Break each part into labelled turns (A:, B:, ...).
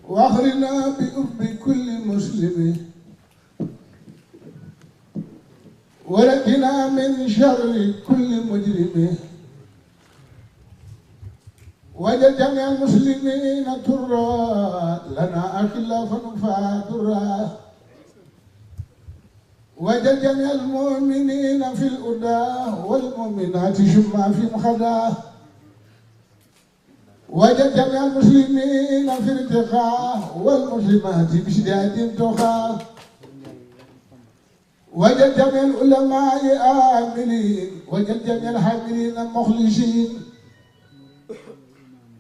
A: واخرنا بحب كل مسلم ولكنا من شر كل مجرم وجد جميع المسلمين ترى لنا خلافا فاترى وجد جميع المؤمنين في الأدى والمؤمنات شما في مخدى وجد جميع المسلمين في ارتقاء والمسلمات بشداد تقى وجد جميع العلماء آمنين وجد جميع الحاملين المخلصين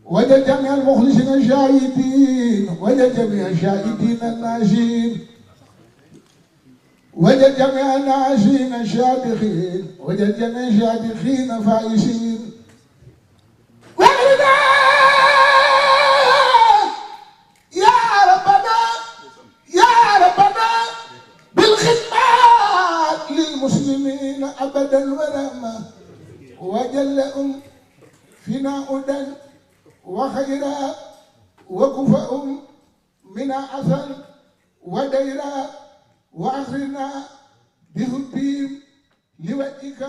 A: وجد جميع المخلصين الشاهدين وجد جميع الشاهدين الناشين وجد جميع الناشين الشادخين وجد جميع الشادخين فائزين وعلنا يا ربنا بالخدمات للمسلمين أبدا ورحمة وجل فينا أدن وخيرا وكفأ من أثر وديرا وأخرنا بحبهم لوجهك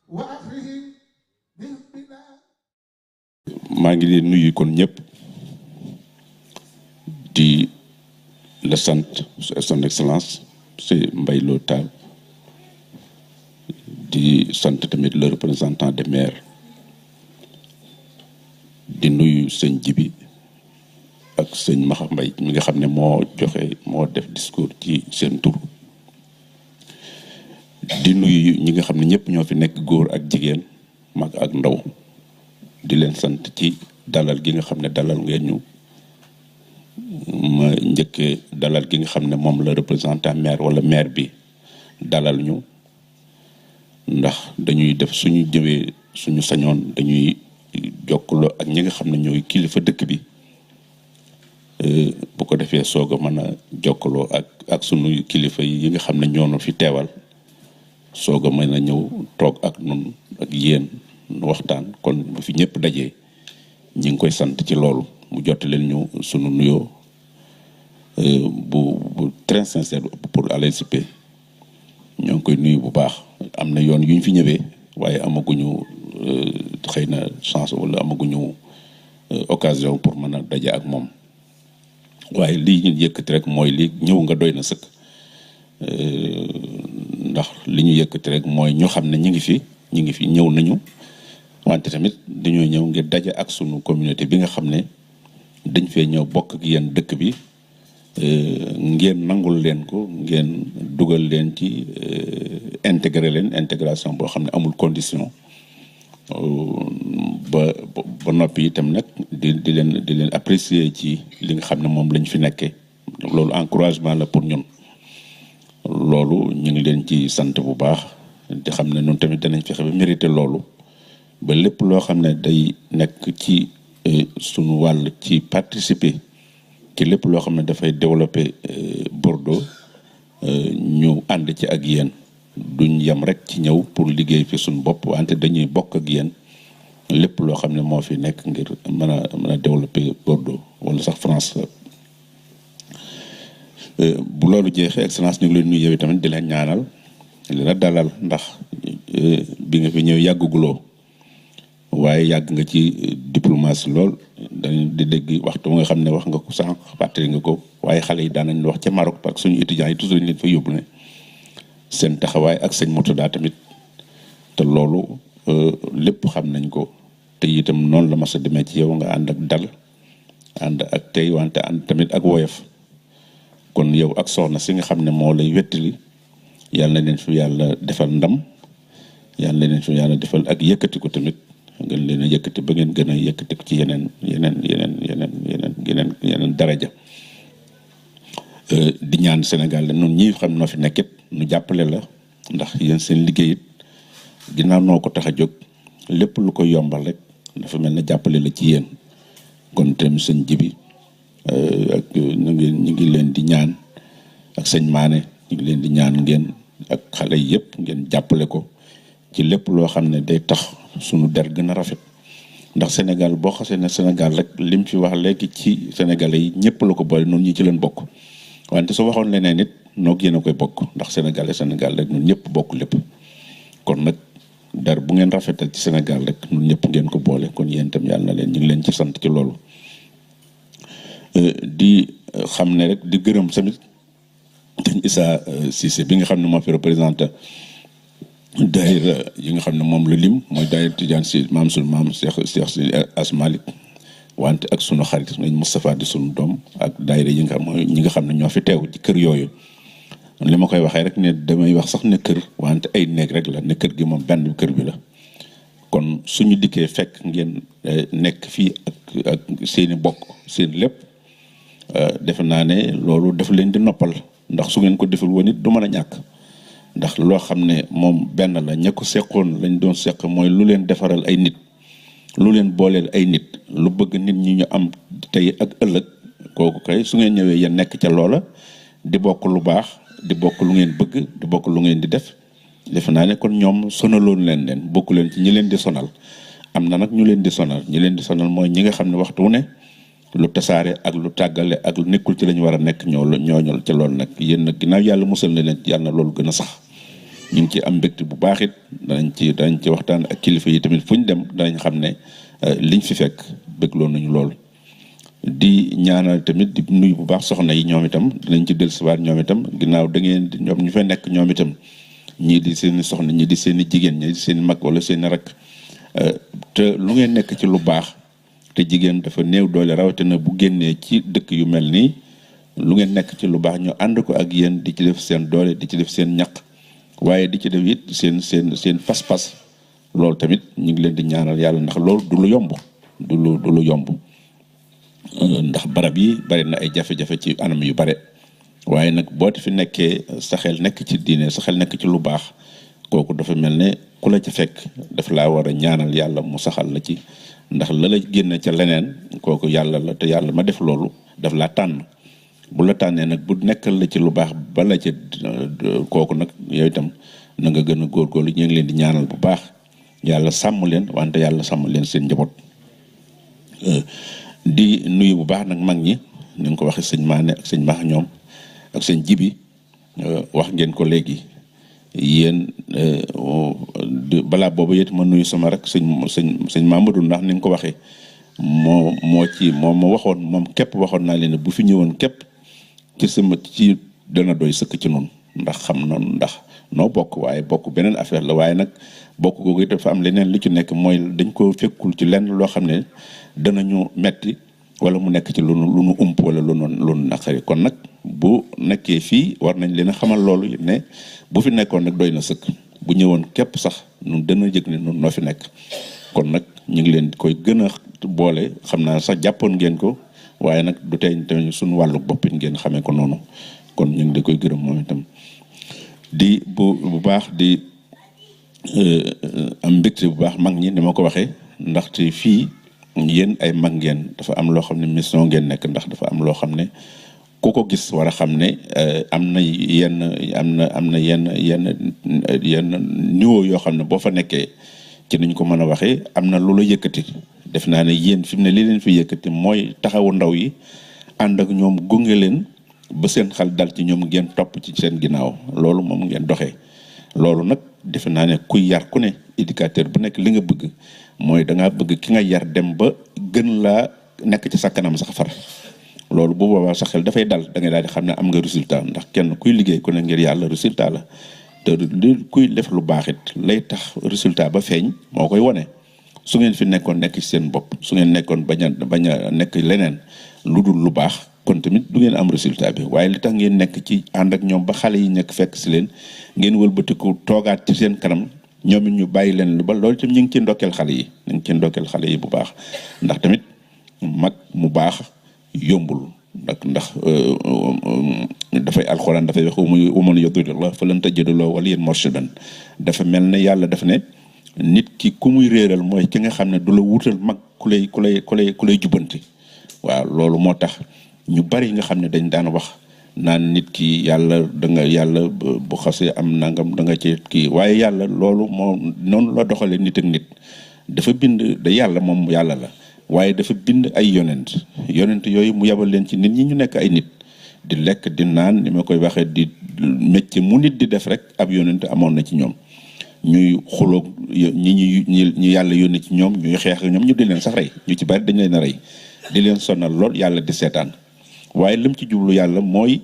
A: وأخرهم بحبنا.
B: maa ngi leen nuyu kon ñëpp di la sant son excellence c'est Mbaye Lo Tall di sant tamit le représentant des maires di nuyu sëñ Jibi ak sëñ Maxa Mbay mi nga xam ne moo def discours ci seen tur di nuyu ñi nga xam ne ñëpp ñoo fi nekk góor ak jigéen mag ak ndaw di leen sant ci dalal gi nga xam ne dalal ngeen ñu ma njëkkee dalal gi nga xam ne moom la représentant maire wala maire bi dalal ñu ndax dañuy def suñu jëwee suñu sañoon dañuy jokkaloo ak ñi nga xam ne ñooy kilifa dëkk bi bu ko defee soog a mën a jokkaloo ak sunu kilifa yi nga xam ne ñoo fi teewal soog a mën a ñëw toog ak nun ak yéen waxtaan kon bu fi ñëpp dajee ñi ngi koy sant ci loolu mu jotte leen ñu sunu nuyoo bu très sincère pour ALSP ñoo ngi koy nuyu bu baax am na yoon yu ñu fi ñëwee waaye amaguñu xëy na chance wala amaguñu occasion pour mën a daje ak moom waaye lii ñu yëkkati rek mooy lii ñëw nga doy na sëkk ndax li ñu yëkkati rek mooy ñu xam ne ñi ngi fi ñëw nañu wante tamit dañoo ñëw ngir daje ak sunu communauté bi nga xam ne dañ fee ñëw bokk ak yéen dëkk bi ngeen nangul leen ko ngeen dugal leen ci intégrer leen intégration boo xam ne amul condition ba noppi itam nag di leen apprécier ci li nga xam ne moom lañ fi nekkee loolu encouragement la pour ñun loolu ñu ngi leen ci sant bu baax di xam ne ñun tamit danañ fexe ba mérité loolu ba lépp loo xam ne day nekk ci sunu wàll ci participer ci lépp loo xam ne dafay développer Bordeaux ñu ànd ci ak yéen duñ yem rek ci ñëw pour liggéey fi suñu bopp wante dañuy bokk ak yéen lépp loo xam ne moo fi nekk ngir mën a développer Bordeaux wala sax France. Bu loolu jeexee excellence ñu ngi leen nuyu yow tamit di leen ñaanal di leen dalal ndax bi nga fi ñëw yàgguguloo waaye yàgg nga ci diplomatie lool dañ di dégg waxtu nga xam ne wax nga ko sànq fàttali nga ko waaye xale yi daan nañ wax ca Maroc parce que suñu étudiants yi toujours ñu leen fa yóbbu ne seen taxawaay ak sëñ Mourtada tamit te loolu lépp xam nañ ko te itam noonu la mas a demee ci yow nga ànd ak dal ànd ak tey wante ànd tamit ak woyof kon yow ak soxna si nga xam ne moo lay wettali yàlla na leen fi yàlla defal ndam yàlla na leen fi yàlla defal ak yëkkati ko tamit ngeen leen a yëkkati ba ngeen gën a yëkkati ko ci yeneen daraja di ñaan Sénégal la noonu ñi xam noo fi nekkit nu jàppale la ndax yéen seen liggéey it ginnaaw noo ko tax a jóg lépp lu ko yombal rek dafa mel ne jàppale la ci yéen kon tam sëñ Jibi ak ñu ngi leen di ñaan ak sëñ Maane ñu ngi leen di ñaan ngeen ak xale yëpp ngeen jàppale ko ci lépp loo xam ne day tax sunu der gën a rafet ndax Sénégal boo xasee ne Sénégal rek lim fi wax léegi ci Sénégalais yi ñëpp la ko boole noonu ñi ci leen bokk wante su waxoon leneen nit noog yéen a koy bokk ndax Sénégal rek ñun ñëpp bokk lépp kon nag dar bu ngeen rafetal ci Sénégal rek ñun ñëpp ngeen ko boole kon yéen itam yàlla na leen ñu ngi leen ci sant ci loolu di xam ne rek di gërëm tamit sëñ Issa Cissé bi nga xam ne moo fi représenté daayira yi nga xam ne moom la lim mooy daayira Tijaan si maam Cheikh si Asmalik wante ak sunu xarit nañ Moustapha di sunu doom ak daayira yi nga xam mooy ñi nga xam ne ñoo fi teew ci kër yooyu li ma koy waxee rek ne damay wax sax ne kër wante ay néeg rek la ne kër gi moom benn kër bi la kon suñu dikkee fekk ngeen nekk fii ak seeni bokk seen lépp defe naa ne loolu daf leen di noppal ndax su ngeen ko deful woon it du mën a ñàkk ndax loo xam ne moom benn la ña ko seqoon lañ doon seq mooy lu leen defaral ay nit lu leen booleel ay nit lu bëgg nit ñi ñu am tey ak ëllëg kooku kay su ngeen ñëwee yéen nekk ca loola di bokk lu baax di bokk lu ngeen bëgg di bokk lu ngeen di def defe naa ne kon ñoom sonaloon leen bokku leen ci ñi leen di sonal am na nag ñu leen di sonal ñi leen di sonal mooy ñi nga xam ne waxtu wu ne lu tasaare ak lu tàggale ak lu nekkul ci lañu war a nekk ñooñol ca loolu nag yéen nag ginnaaw yàlla musal na leen yàlla na loolu gën a sax ñu ngi ci am mbégte bu baax it danañ ci waxtaan ak kilifa yi tamit fu ñu dem danañ xam ne liñ fi fekk bégloo nañu lool di ñaanal tamit di nuyu bu baax soxna yi ñoom itam dinañ ci dellusiwaat ñoom itam ginnaaw da ngeen ñoom ñu fa nekk ñoom itam ñii di seeni soxna ñii di seeni jigéen ñii di seeni mag wala seeni rakk te lu ngeen nekk ci lu baax te jigéen dafa néew doole rawatina bu génnee ci dëkk yu mel nii lu ngeen nekk ci lu baax ñu ànd ko ak yéen di ci def seen doole di ci def seen ñaq waaye di ci def it seen pas-pas loolu tamit ñu ngi leen di ñaanal yàlla ndax loolu du lu yomb du lu yomb ndax barab yi bari na ay jafe-jafe ci anam yu bare waaye nag boo fi nekkee sa xel nekk ci diine sa xel nekk ci lu baax kooku dafa mel ne ku la ca fekk dafa laa war a ñaanal yàlla mu saxal la ci ndax la la génn ca leneen kooku yàlla la te yàlla ma def loolu daf laa tànn bu la tànnee nag bu nekkal la ci lu baax bala ca kooku nag yow itam na nga gën a góorgóorlu ñu ngi leen di ñaanal bu baax yàlla sàmm leen wante yàlla sàmm leen seen njaboot di nuyu bu baax nag mag ñi ni nga ko waxee sëñ Maane ak sëñ Max ñoom ak sëñ Jibi wax ngeen ko léegi yéen balaa boobu yit ma nuyu sama rek sëñ Mamadou ndax ni nga ko waxee moo ma waxoon moom képp waxoon naa leen ne bu fi ñëwoon képp ci dana doy sëkk ci noonu ndax xam noonu ndax noo bokk waaye bokk beneen affaire la waaye nag bokk googu it dafa am leneen lu ci nekk mooy dañ ko fekkul ci lenn loo xam ne danañu metti wala mu nekk ci lu nu ump wala lu nu naqari kon nag bu nekkee fii war nañ leen a xamal loolu ne bu fi nekkoon nag doy na sëkk bu ñëwoon képp sax nun dana jëg ne nun noo fi nekk kon nag ñu ngi leen koy gën a boole xam naa sax jàppoon ngeen ko waaye nag du tey tamit suñu wàllu boppit ngeen xamee ko noonu kon ñu ngi da koy gërëm moom itam di bu baax di am mbégte bu baax mag ñi ni ma ko waxee ndaxte fii yéen ay mag ngeen dafa am loo xam ne mission ngeen nekk ndax dafa am loo xam ne ku ko gis war a xam ne am na yenn niveau yoo xam ne boo fa nekkee ci niñ ko mën a waxee am na lu la yëkkati def naa ne yéen fi mu ne li leen fi yëkkati mooy taxawu ndaw yi ànd ak ñoom gunge leen ba seen xel dal ci ñoom ngeen topp ci seen ginnaaw loolu moom ngeen doxee loolu nag defe naa ne kuy yar ku ne éducateur bu nekk li nga bëgg mooy dangaa bëgg ki nga yar dem ba gën laa nekk ci sa kanam sax far loolu bu boobaa sa xel dafay dal da ngay daal di xam ne am nga résultat ndax kenn kuy liggéey ku ne ngir yàlla résultat la te kuy def lu baax it lay tax résultat ba feeñ moo koy wone su ngeen fi nekkoon nekk ci seen bopp su ngeen nekkoon bañ a nekk leneen lu dul lu baax kon tamit du ngeen am résultat bi waaye li tax ngeen nekk ci ànd ak ñoom ba xale yi nekk fekk si leen ngeen wëlbatiku toogaat ci seen kanam ñoom it ñu bàyyi leen lu ba loolu itam ñu ngi ci ndokkeel xale yi ñu ngi ci ndokkeel xale yi bu baax ndax tamit mag mu baax yombul ndax dafay alxuraan dafay wax waman yudlilillah falan tajida lahu waliyyan murshidan dafa mel ne yàlla daf ne nit ki ku muy réeral mooy ki nga xam ne du la wutal mag ku lay jubbanti waaw loolu moo tax ñu bari nga xam ne dañ daan wax naan nit ki yàlla yàlla bu xasee am nangam da nga ci kii waaye yàlla loolu moo noonu la doxalee nit ak nit dafa bind da yàlla moom yàlla la waaye dafa bind ay yonent yooyu mu yabal leen ci nit ñi ñu nekk ay nit di lekk di naan ni ma koy waxee di métier mu nit di def rek ab yonent amoon na ci ñoom ñuy xuloog ñi yàlla yónni ci ñoom ñuy xeex ak ñoom ñu di leen sax rey ñu ci bari dañ leen a rey di leen sonal lool yàlla di seetaan waaye lim ci jublu yàlla mooy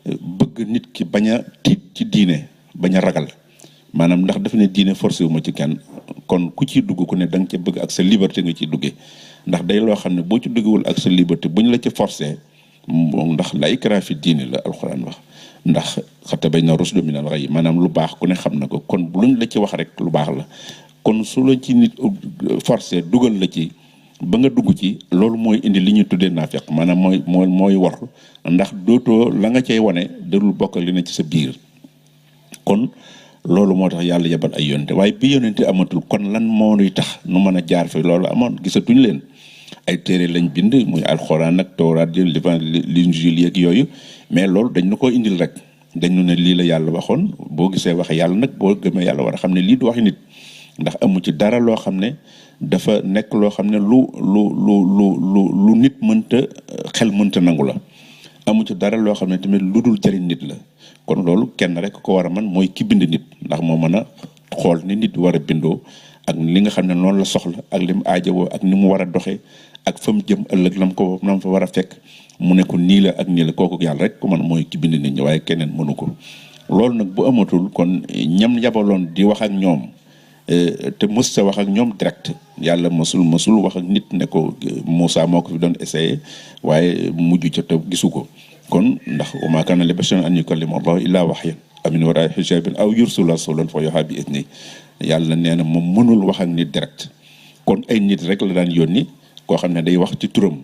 B: bëgg nit ki bañ a tiit ci diine bañ a ragal maanaam ndax dafa ne diine forcé wu ma ci kenn kon ku ciy dugg ku ne da nga ca bëgg ak sa liberté nga ciy duggee ndax day loo xam ne boo ci duggewul ak sa liberté bu ñu la ci forcé ndax la ikraha fi diine la alxuraan wax ndax xad tabayyana rushdu minal ghayy maanaam lu baax ku ne xam na ko kon luñ la ci wax rek lu baax la kon su la ci nit forcé dugal la ci ba nga dugg ci loolu mooy indi li ñuy tuddee naafeq maanaam mooy war ndax dootoo la nga cay wane darul bokk li ne ci sa biir kon loolu moo tax yàlla yebal ay yonente waaye bi yonente amatul kon lan moo nuy tax nu mën a jaar fi loolu amoon gisatuñ leen ay téere lañ bind muy alxuraan ak tawraat yi linjiil yeeg yooyu mais loolu dañ nu ko indil rek dañ nu ne lii la yàlla waxoon boo gisee waxe yàlla nag boo gëmee yàlla war a xam ne lii du waxi nit ndax amu ci dara loo xam ne dafa nekk loo xam ne lu nit mënta xel mënta nangu la amu ci dara loo xam ne tamit lu dul jëriñ nit la kon loolu kenn rek ko war a man mooy ki bind nit ndax moo mën a xool ni nit war a bindoo ak li nga xam ne noonu la soxla ak li mu aajowoo ak ni mu war a doxee ak fa mu jëm ëllëg lam fa war a fekk mu ne ko nii la ak nii la kooku yàlla rek ko man mooy ki bind nit ñi waaye keneen mënu ko loolu nag bu amatul kon ñam yabaloon di wax ak ñoom te mës sa wax ak ñoom direct yàlla mësul wax ak nit ne ko Moussa moo ko fi doon essayé waaye mujj ca te gisu ko kon ndax wa maa kaana li basharin an yukallima Allahu illaa wahyan aw min waraa'i hijaabin aw yursila rasuulan fa yuuhaa bi idnihi yàlla nee na moom mënul wax ak nit direct kon ay nit rek la daan yónni koo xam ne day wax ci turam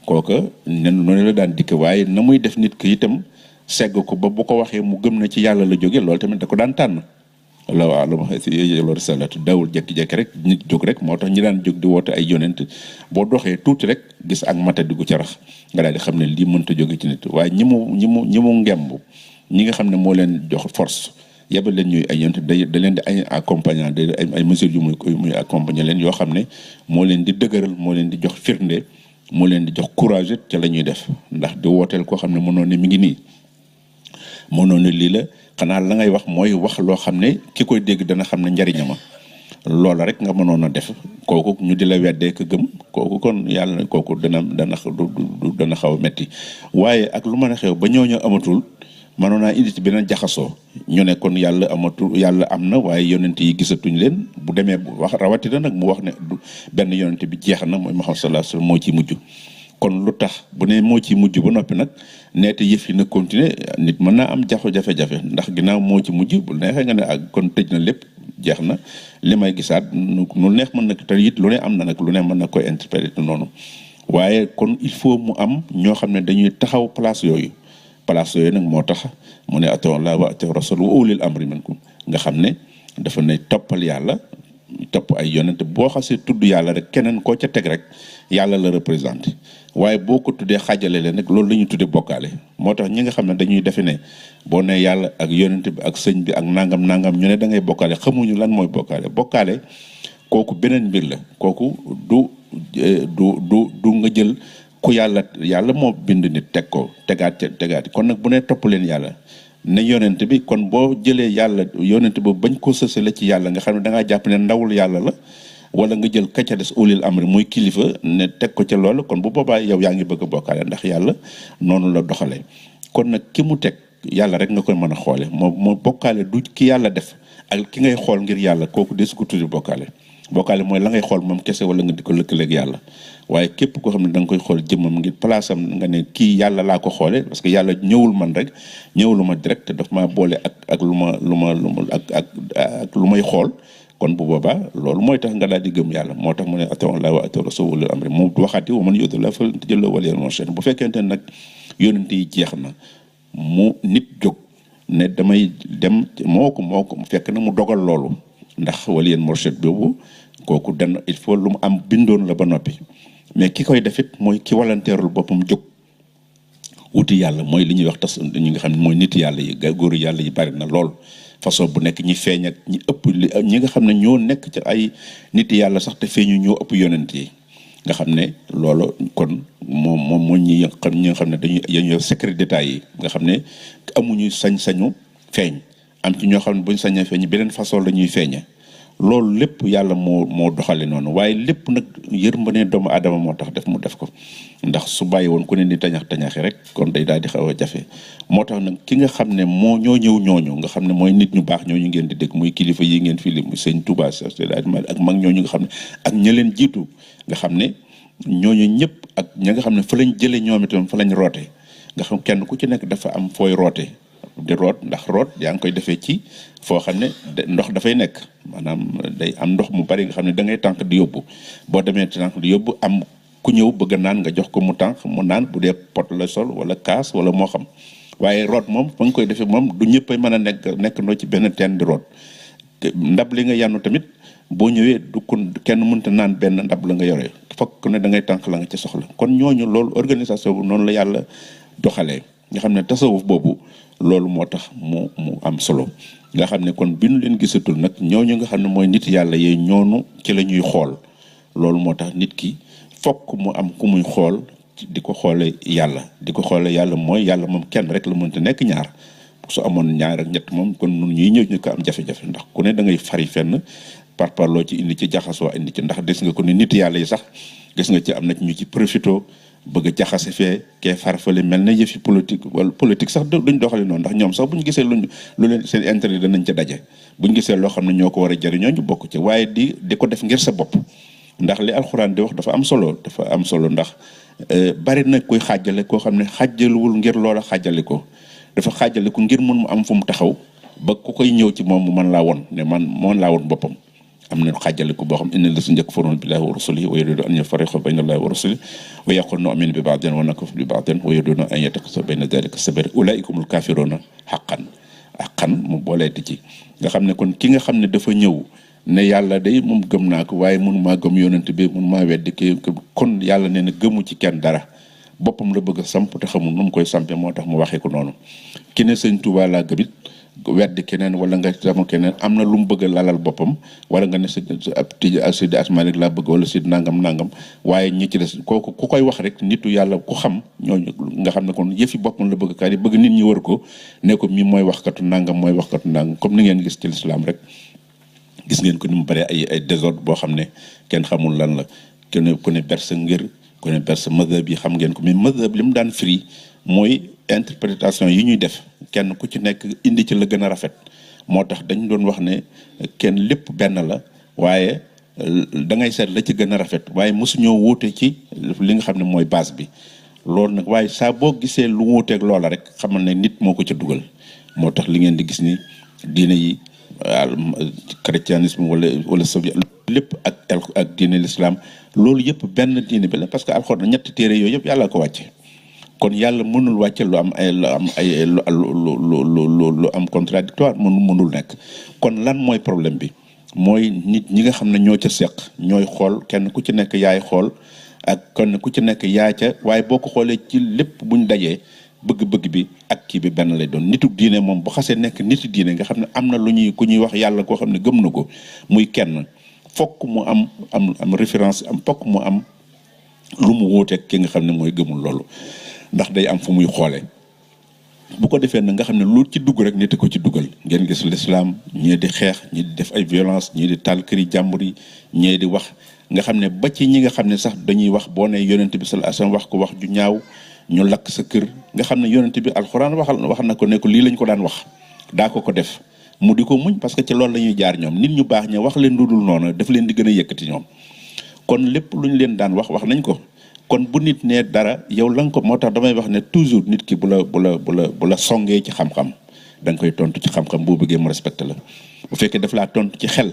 B: kooka noonu la daan dikk waaye na muy def nit ki itam segg ko ba bu ko waxee mu gëm na ci yàlla la jóge loolu tamit da ko daan tànn Allahu a'lam loolu risalatu dawul jekki-jekki rek nit jóg rek moo tax ñi daan jóg di woote ay yonent boo doxee tuuti rek gis ak mata di gu ca rax nga daal di xam ne lii mënta jóge ci nit waaye ñi mu ngemb ñi nga xam ne moo leen jox force yebal leen ñuy ay yonent da leen di ay accompagnant ay mesures yu muy accompagner leen yoo xam ne moo leen di dëgëral moo leen di jox firnde moo leen di jox courage ca la ñuy def ndax di wooteel koo xam ne mënoon ne mi ngi nii mënoon ne lii la xanaa la ngay wax mooy wax loo xam ne ki koy dégg dana xam ne njariñama loola rek nga mënoon a def kooku ñu di la weddee ko gëm kooku kon yàlla kooku dana xaw a metti waaye ak lu mën a xew ba ñooñu amatul mënoon naa indi ci beneen jaxasoo ñu ne kon yàlla am na waaye yonent yi gisatuñ leen bu demee bu wax rawatina nag mu wax ne benn yonent bi jeex na mooy Muhammad sallallahu alayhi wasallam moo ciy mujj kon lu tax bu ne moo ciy mujj ba noppi nag neete yëf yi na continuer nit mën naa am jafe-jafe ndax ginnaaw moo ci mujj bu neexee nga ne ak kon tëj na lépp jeex na li may gisaat nu neex mën na te it lu ne am na nag lu ne mën na koy interpréter noonu waaye kon il faut mu am ñoo xam ne dañuy taxaw place yooyu nag moo tax mu ne atii'u llaaha wa atii'u rasuula wa ulil amri minkum nga xam ne dafa ne toppal yàlla topp ay yonent boo xasee tudd yàlla rek keneen koo ca teg rek yàlla la représenté waaye boo ko tuddee xaajale leen rek loolu la ñuy tuddee bokkaale moo tax ñi nga xam ne dañuy defe ne boo ne yàlla ak yonent bi ak sëñ bi ak nangam ñu ne da ngay bokkaale xamuñu lan mooy bokkaale kooku beneen mbir la kooku du nga jël ku yàlla moo bind nit teg ko tegaat kon nag bu ne topp leen yàlla ne yonent bi kon boo jëlee yàlla yonent boobu bañ ko sësale ci yàlla nga xam ne da ngaa jàpp ne ndawul yàlla la wala nga jël ka ca des ulil amri muy kilifa ne teg ko ca loolu kon bu boobaa yow yaa ngi bëgg a bokkaale ndax yàlla noonu la doxalee kon nag ki mu teg yàlla rek nga koy mën a xoole moo bokkaale du ki yàlla def ak ki ngay xool ngir yàlla kooku de su ko tuddi bokkaale mooy la ngay xool moom kese wala nga di ko lëkkaleeg yàlla waaye képp koo xam ne da nga koy xool jëmmam ngir place am nga ne kii yàlla laa ko xoole parce que yàlla ñëwul man rek ñëwulu ma direct daf maa boole ak lu may xool kon bu boobaa loolu mooy tax nga daal di gëm yàlla moo tax mu ne atii'u llaaha wa atii'u rasuula wa ulil amri mu waxaati wa man yuti llaaha falyuti'hu wal-ya'mur bil-'urfi bu fekkente ne nag yonent yi jeex na mu nit jóg ne damay dem moo ko fekk na mu dogal loolu ndax waliyan murshid boobu kooku il faut lu mu am bindoon la ba noppi mais ki koy defit mooy ki walanteerul boppam jóg wuti yàlla mooy li ñuy wax tas ñi nga xam ne mooy nit yàlla yi góoru yàlla yi bari na lool façon bu nekk ñi feeñ ak ñi ëpp ñi nga xam ne ñoo nekk ci ay nit yàlla sax te feeñu ñoo ëpp yonent yi nga xam ne loolu kon moom moo ñi nga xam ne dañuy secret d'état yi nga xam ne amuñu sañ-sañu feeñ am ci ñoo xam ne buñ sañee feeñ beneen façon la ñuy feeñe loolu lépp yàlla moo doxale noonu waaye lépp nag yërmande doomu aadama moo tax mu def ko ndax su bàyyi woon ku ne ni tañaxi rek kon day daal di xaw a jafe moo tax nag ki nga xam ne ñoo ñëw ñooñu nga xam ne mooy nit ñu baax ñooñu ngeen di dégg muy kilifa yi ngeen fi lim muy sëñ Touba ak mag ñooñu nga xam ne ak ña leen jiitu nga xam ne ñooñu ñëpp ak ña nga xam ne fa lañ jëlee ñoom itam fa lañ roote nga xam kenn ku ci nekk dafa am fooy roote di root ndax root yaa ngi koy defee ci foo xam ne ndox dafay nekk maanaam day am ndox mu bari nga xam ne da ngay tànk di yóbbu boo demee tànk di yóbbu am ku ñëw bëgg naan nga jox ko mu tànk mu naan bu dee pot la sol wala kaas wala moo xam waaye root moom fa nga koy defee moom du ñëpp a mën a nekk ndoo ci benn teen di root ndab li nga yanu tamit boo ñëwee du ko kenn mënta naan benn ndab la nga yore fokk ne da ngay tànk la nga ci soxla kon ñooñu loolu organisation bu noonu la yàlla doxalee nga xam ne tasawuf boobu loolu moo tax mu am solo nga xam ne kon bi nu leen gisatul nag ñooñu nga xam ne mooy nit yàlla yee ñoonu ci la ñuy xool loolu moo tax nit ki fokk mu am ku muy xool di ko xoole yàlla mooy yàlla moom kenn rek la mënta nekk ñaar su amoon ñaar ak ñett moom kon nun ñuy ñëw ñu ko am jafe-jafe ndax ku ne da ngay fari fenn par loo ci indi ci jaxasoo indi ci ndax des nga ko ne nit yàlla yi sax gis nga ci am na ñu ci profito bëgg a jaxase fee kee farfale mel na yëfi politique wala politique sax duñ doxale noonu ndax ñoom sax bu ñu gisee lu leen seen intérêt danañ ca daje bu ñu gisee loo xam ne ñoo ko war a jëriñoo ñu bokk ci waaye di ko def ngir sa bopp ndax li alxuraan di wax dafa am solo ndax bari na koy xaajale koo xam ne xaajaluwul ngir loola xaajale ko dafa xaajale ko ngir mun mu am fu mu taxaw ba ku koy ñëw ci moom mu mën laa won ne mën laa won boppam am na xaajale ko boo xam inna la su njëkk faroon billahi wa rasulihi wa yuridu an yufarriqu bayna allahi wa rasulihi wa yaqul nu'minu bi ba'din wa nakfuru bi ba'din wa yuriduna an yattakhidhu bayna dhalika sabila ulaika humul kafiruna haqqan mu booleeti ci nga xam ne kon ki nga xam ne dafa ñëw ne yàlla day moom gëm naa ko waaye mënu maa gëm yonent bi mënu maa weddi ki kon yàlla nee na gëmu ci kenn dara boppam la bëgg a samp te xamul nu mu koy sampee moo tax mu waxee ko noonu ki ne sëñ Tuubaa laa gëmit weddi keneen wala nga sama keneen am na lu mu bëgg a lalal boppam wala nga ne sa ab tij Seydi Asmaalik laa bëgg wala Seydi nangam waaye ñi ci des kooku ku koy wax rek nitu yàlla ku xam ñooñu nga xam ne kon yëfi boppam la bëgg kaay bëgg nit ñi wër ko ne ko mi mooy waxkatu nangam comme ni ngeen gis ci lislaam rek gis ngeen ko ni mu bare ay désordre boo xam ne kenn xamul lan la ku ne bersa ngir ku ne bersa mazhab yi xam ngeen ko mais mazhab li mu daan firi mooy interprétation yi ñuy def kenn ku ci nekk indi ci la gën a rafet moo tax dañ doon wax ne kenn lépp benn la waaye da ngay seet la ci gën a rafet waaye mosuñoo wuute ci li nga xam ne mooy base bi loolu nag waaye saa boo gisee lu wuuteeg loola rek xamal ne nit moo ko ca dugal moo tax li ngeen di gis ni diine yi chrétianisme wala soviet lépp ak diine l'islam loolu yëpp benn diine bi la parce que alxuraan ñetti téere yooyu yëpp yàlla ko wàcce kon yàlla mënul wàcce lu am contradictoire mënul nekk kon lan mooy problème bi mooy nit ñi nga xam ne ñoo ca seq ñooy xool kenn ku ci nekk yaay xool ak kenn ku ci nekk yaay ca waaye boo ko xoolee ci lépp buñ dajee bëgg-bëgg bi ak kii bi benn lay doon nitu diine moom bu xasee nekk nitu diine nga xam ne am na ku ñuy wax yàlla koo xam ne gëm na ko muy kenn fokk mu am référence fokk mu am lu mu wuuteeg ki nga xam ne mooy gëmul loolu ndax day am fu muy xoole bu ko defee nag nga xam ne lu ci dugg rek nit ko ci dugal ngeen gis l'islam ñii di xeex ñii di def ay violence ñii di taal këri jàmbur yi ñii di wax nga xam ne ba ci ñi nga xam ne sax dañuy wax boo ne yonent bi sallallahu alayhi wasallam wax ko wax ju ñaaw ñu lakk sa kër nga xam ne yonent bi alxuraan wax na ko ne ko lii lañ ko daan wax daa ko def mu di ko muñ parce que ci loolu la ñuy jaar ñoom nit ñu baax ña wax leen lu dul noonu daf leen di gën a yëkkati ñoom kon lépp lu ñu leen daan wax nañ ko kon bu nit ne dara yow la nga ko moo tax damay wax ne toujours nit ki bu la songee ci xam-xam da nga koy tontu ci xam-xam boo bëggee mu respecté la bu fekkee daf laa tontu ci xel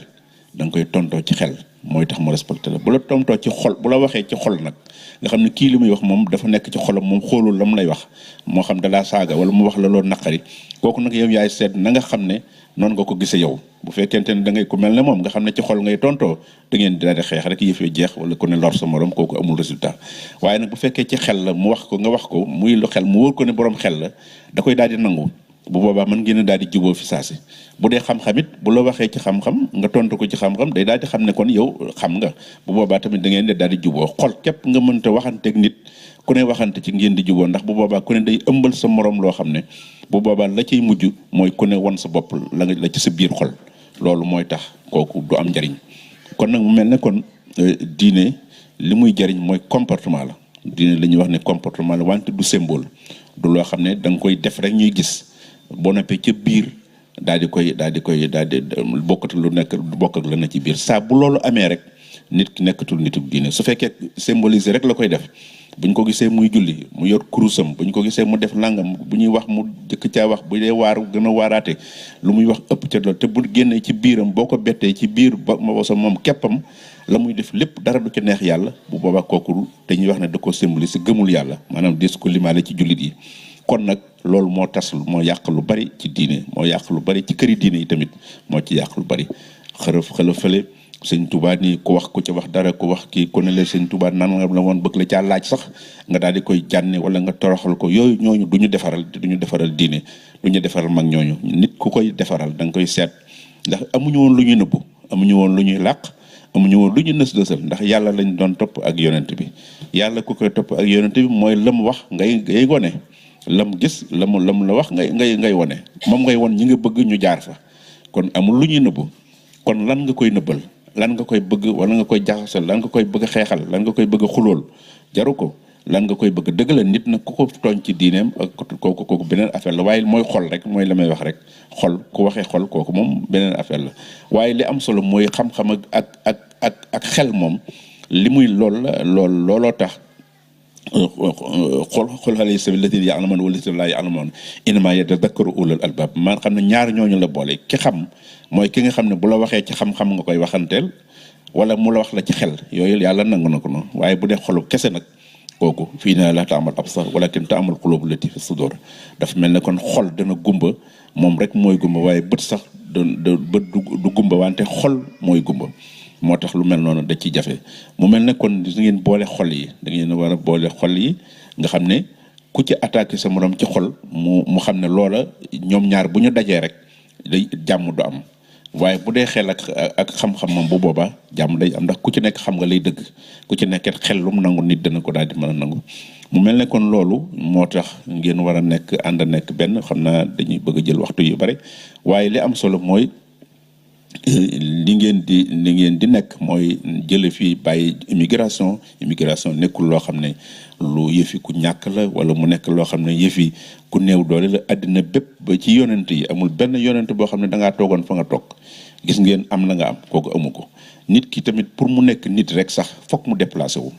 B: da nga koy tontoo ci xel mooy tax mu respecté la bu la tontoo ci xol bu la waxee ci xol nag nga xam ne kii li muy wax moom dafa nekk ci xolam moom xoolul la mu lay wax moo xam dalaa saaga wala mu wax la loolu naqari kooku nag yow yaay seet na nga xam ne noonu nga ko gisee yow bu fekkente ne da ngay ku mel ne moom nga xam ne ci xol ngay tontoo da ngeen di daal di xeex rek yëf yi jeex wala ku ne lor sa morom kooku amul résultat waaye nag bu fekkee ci xel la mu wax ko nga wax ko muy lu xel mu wóor ko ne borom xel la da koy daal di nangu bu boobaa mën ngeen a daal di juboo fi saasi bu dee xam-xam it bu la waxee ci xam-xam nga tontu ko ci xam-xam day daal di xam ne kon yow xam nga bu boobaa tamit da ngeen di daal di juboo xol képp nga mënta waxanteeg nit ku ne waxante ci ngeen di juboo ndax bu boobaa ku ne day ëmbal sa morom loo xam ne bu boobaa la ciy mujj mooy ku ne won sa bopp la ci sa biir xol loolu mooy tax kooku du am njariñ kon nag mu mel ne kon diine li muy jariñ mooy comportement la diine la ñuy wax ne comportement la wante du symbole du loo xam ne da nga koy def rek ñuy gis boo noppee ca biir daal di bokkatu lu nekk bokk ak la na ci biir saa bu loolu amee rek nit ki nekkatul nitu diine su fekkee symboliser rek la koy def buñ ko gisee muy julli mu yor kurusam buñ ko gisee mu def nangam bu ñuy wax mu jëkk caa wax bu dee waaru gën a waaraate lu muy wax ëpp ca loolu te bu génnee ci biiram boo ko bettee ci biir ba sa moom keppam la muy def lépp dara du ci neex yàlla bu boobaa kooku dañuy wax ne da ko symboliser gëmul yàlla maanaam des ko limaale ci jullit yi kon nag loolu moo tas moo yàq lu bari ci diine moo yàq lu bari ci këri diine yi tamit moo ci yàq lu bari xëlëfale sëñ Tuubaa nii ku wax ku ci wax dara ku wax kii ku ne la sëñ Tuubaa nan nga la woon bëgg la caa laaj sax nga daal di koy jànni wala nga toroxal ko yooyu ñooñu du ñu defaral diine du ñu defaral mag ñooñu nit ku koy defaral da nga koy seet ndax amuñu woon lu ñuy nëbbu amuñu woon lu ñuy làq amuñu woon lu ñu nës dësal ndax yàlla lañ doon topp ak yonent bi yàlla ku koy topp ak yonent bi mooy lam wax ngay wone lam gis lam la wax ngay wone moom ngay won ñi nga bëgg ñu jaar fa kon amul lu ñuy nëbbu kon lan nga koy nëbbal lan nga koy bëgg wala nga koy jaxasal lan nga koy bëgg xeexal lan nga koy bëgg xulool jaru ko lan nga koy bëgg dëgg la nit nag ku ko tooñ ci diineem ak kooku beneen affaire la waaye mooy xol rek mooy la may wax rek xol ku waxee xol kooku moom beneen affaire la waaye li am solo mooy xam-xam ak xel moom li muy looloo tax xol xale yi sabil latin ya'lamuuna wa latin laa ya'lamuun innamaa yatadakkaru ulul albaab man xam ne ñaar ñooñu la boole ki xam mooy ki nga xam ne bu la waxee ci xam-xam nga koy waxanteel wala mu la wax la ci xel yooyu yàlla nangu na ko noonu waaye bu dee xolu kese nag kooku fii na la ta'mal absar walakin ta'mal qulubu lati fi sudur dafa mel ne kon xol dana gumba moom rek mooy gumba waaye bët sax bët du gumba wante xol mooy gumba moo tax lu mel noonu da ciy jafe mu mel ne kon su ngeen boole xol yi da ngeen war a boole xol yi nga xam ne ku ci attaqué sa morom ci xol mu xam ne loola ñoom ñaar bu ñu dajee rek day jàmm du am waaye bu dee xel ak xam-xam moom bu boobaa jàmm day am ndax ku ci nekk xam nga lay dëgg ku ci nekk xel lu mu nangu nit dana ko daal di mën a nangu mu mel ne kon loolu moo tax ngeen war a ànd nekk benn xam naa dañuy bëgg a jël waxtu yu bare waaye li am solo mooy li ngeen di nekk mooy jële fii bàyyi immigration nekkul loo xam ne lu yëfi ku ñàkk la wala mu nekk loo xam ne yëfi ku néew doole la àddina bépp ba ci yonent yi amul benn yonent boo xam ne dangaa toogoon fa nga toog gis ngeen am la nga am kooku amu ko nit ki tamit pour mu nekk nit rek sax fokk mu déplacé wu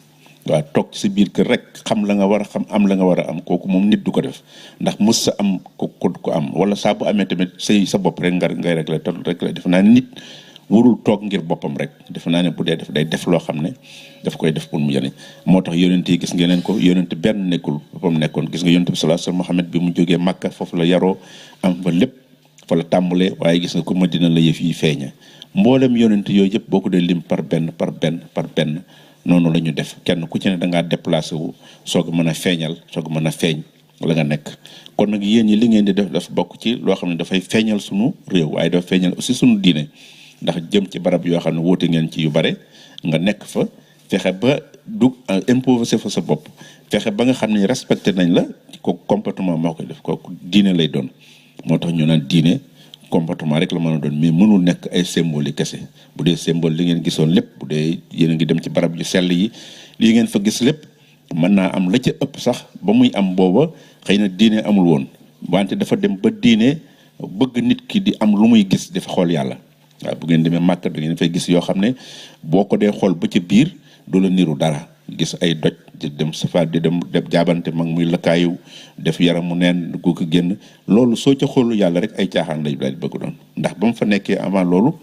B: waaw toog ci sa biir kër rek xam la nga war a xam am la nga war a am kooku moom nit du ko def ndax mës sa am ko am wala saa bu amee tamit sa bopp rek ngay rek la te rek la def naa ne nit warul toog ngir boppam rek def naa ne bu dee def day def loo xam ne daf koy def pour mu jëriñ moo tax yonent yi gis ngeen ko yonent benn nekkul boppam nekkoon gis nga yonent bi sallallahu alayhi wasallam Muhammad bi mu jógee Makka foofu la yaroo am fa lépp fa la tàmbalee waaye gis nga ko Madina la yëf yi feeña mboolem yonent yooyu yëpp boo ko dee lim par benn noonu la ñu def kenn ku ci ne da ngaa déplacé wu soog a mën a feeñal soog a mën a feeñ la nga nekk kon nag yéen ñi li ngeen di def dafa bokk ci loo xam ne dafay feeñal sunu réew waaye dafa feeñal aussi sunu diine ndax jëm ci barab yoo xam ne wóote ngeen ci yu bare nga nekk fa fexe ba du imposer fa sa bopp fexe ba nga xam ne respecté nañ la ko comportement moo koy def kooku diine lay doon moo tax ñu naan diine comportement rek la mën a doon mais mënul nekk ay symbole yi kese bu dee symbole li ngeen gisoon lépp bu dee yéen a ngi dem ci barab yu sell yi lii ngeen fa gis lépp mën naa am la ca ëpp sax ba muy am booba xëy na diine amul woon wante dafa dem ba diine bëgg nit ki di am lu muy gis dafa xool yàlla waaw bu ngeen demee màkk da ngeen fay gis yoo xam ne boo ko dee xool ba ca biir du la niru dara gis ay doj di dem safa di dem jaabante mag muy lëkkaayu def yaramu neen gu ko génn loolu soo ca xoolu yàlla rek ay caaxaan lay daal di bëgg doon ndax ba mu fa nekkee avant loolu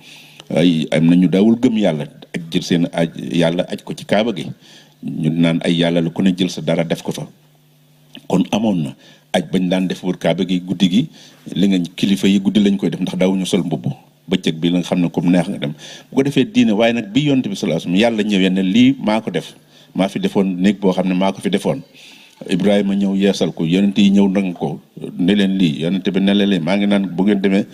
B: ay am na ñu daawul gëm yàlla ak jël seen aj yàlla aj ko ci kaaba gi ñu naan ay yàlla la ku ne jël sa dara def ko fa kon amoon na aj bañ daan def wër kaaba gi guddi gi li nga kilifa yi guddi lañ koy def ndax daawuñu sol mbubb bëccëg bi la nga xam ne comme neex nga dem bu ko defee diine waaye nag bi yonent bi sallallahu alayhi wasallam yàlla ñëwee ne lii maa ko def maa fi defoon néeg boo xam ne maa ko fi defoon Ibrahima ñëw yeesal ko yonent yi ñëw nang ko ne leen lii yonent bi ne leen maa ngi naan bu ngeen demee